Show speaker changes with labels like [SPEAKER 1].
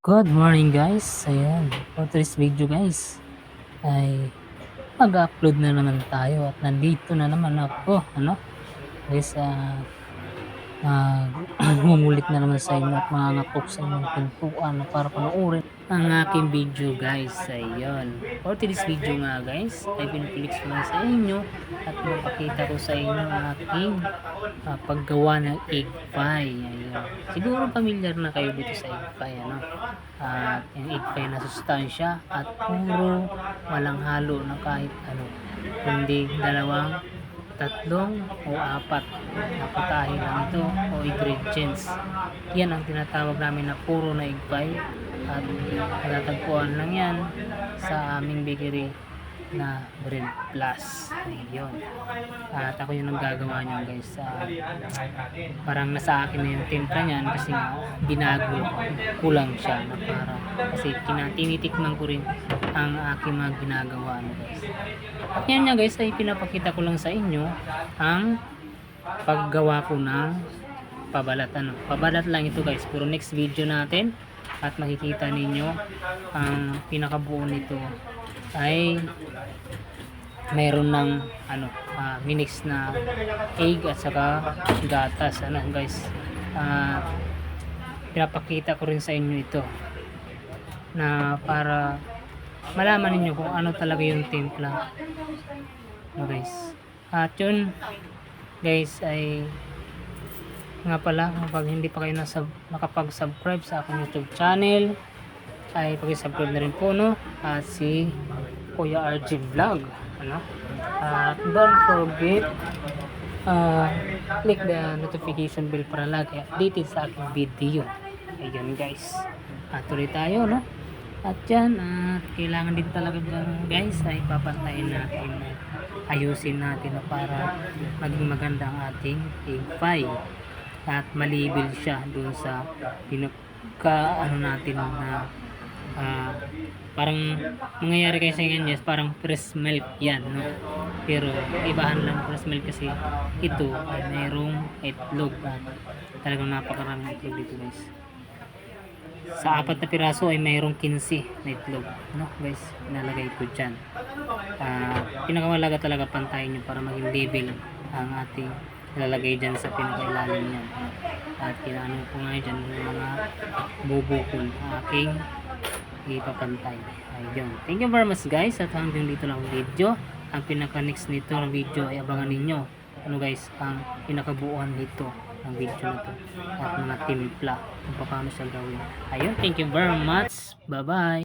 [SPEAKER 1] Good morning guys, ayan, for today's video guys, ay mag-upload na naman tayo at nandito na naman ako, guys, mumulit na naman sa inyo at mangangapok sa inyong pintuan na para panoorin ang aking video guys. Ayun, for today's video nga guys, ay pinipiliks ko lang sa inyo at mapakita ko sa inyo ang aking paggawa ng egg pie. Ayun, siguro familiar na kayo dito sa egg pie, at yung egg pie na sustansya at puro walang halo na kahit ano, kundi dalawang, tatlong o apat na putahe lang ito o ingredients. Yan ang tinatawag namin na puro na egg pie at matatagpuan lang yan sa aming bakery na Bread Plus. Ayun. At ako yung naggagawa niyan guys. Parang nasa akin na yung timpla niyan kasi nga binago kulang siya na para kasi tinitikman ko rin ang aking mga ginagawa guys. At yan nga guys ay pinapakita ko lang sa inyo ang paggawa ko ng pabalat. Pabalat lang ito guys. Puro next video natin at makikita ninyo ang pinakabuo nito ay mayroon ng minix na egg at saka gatas guys. Pinapakita ko rin sa inyo ito na para malaman niyo kung ano talaga yung timpla guys. At yun guys ay nga pala, kapag hindi pa kayo nakapag-subscribe sa aking YouTube channel ay pag-subscribe na rin po at si Kuya RG Vlog at don't forget click the notification bell para lagi updated sa aking video. Ayun guys, tuloy tayo at yan kailangan din talaga guys ay papantayin natin, ayusin natin para maging maganda ang ating egg pie at malibel siya dun sa natin na parang mangyayari kayo sa ganyan, yes, parang fresh milk yan pero ibahan lang fresh milk kasi ito ay mayroong itlog at talagang napakaraming itlog dito guys. Sa 4 na piraso ay mayroong 15 na itlog guys, inalagay ko dyan. Pinakamalaga talaga pantayin nyo para maging level ang ating ilalagay dyan sa pinakailalim yan. At kinaano ko nga dyan yung mga bubukol aking ipapantay. Ayun, thank you very much guys at hanggang dito lang video. Ang pinaka next nito ng video ay abangan ninyo guys, ang pinakabuuan nito ng video na to at mga timpla kung paano siya gawin. Ayun, thank you very much, bye bye.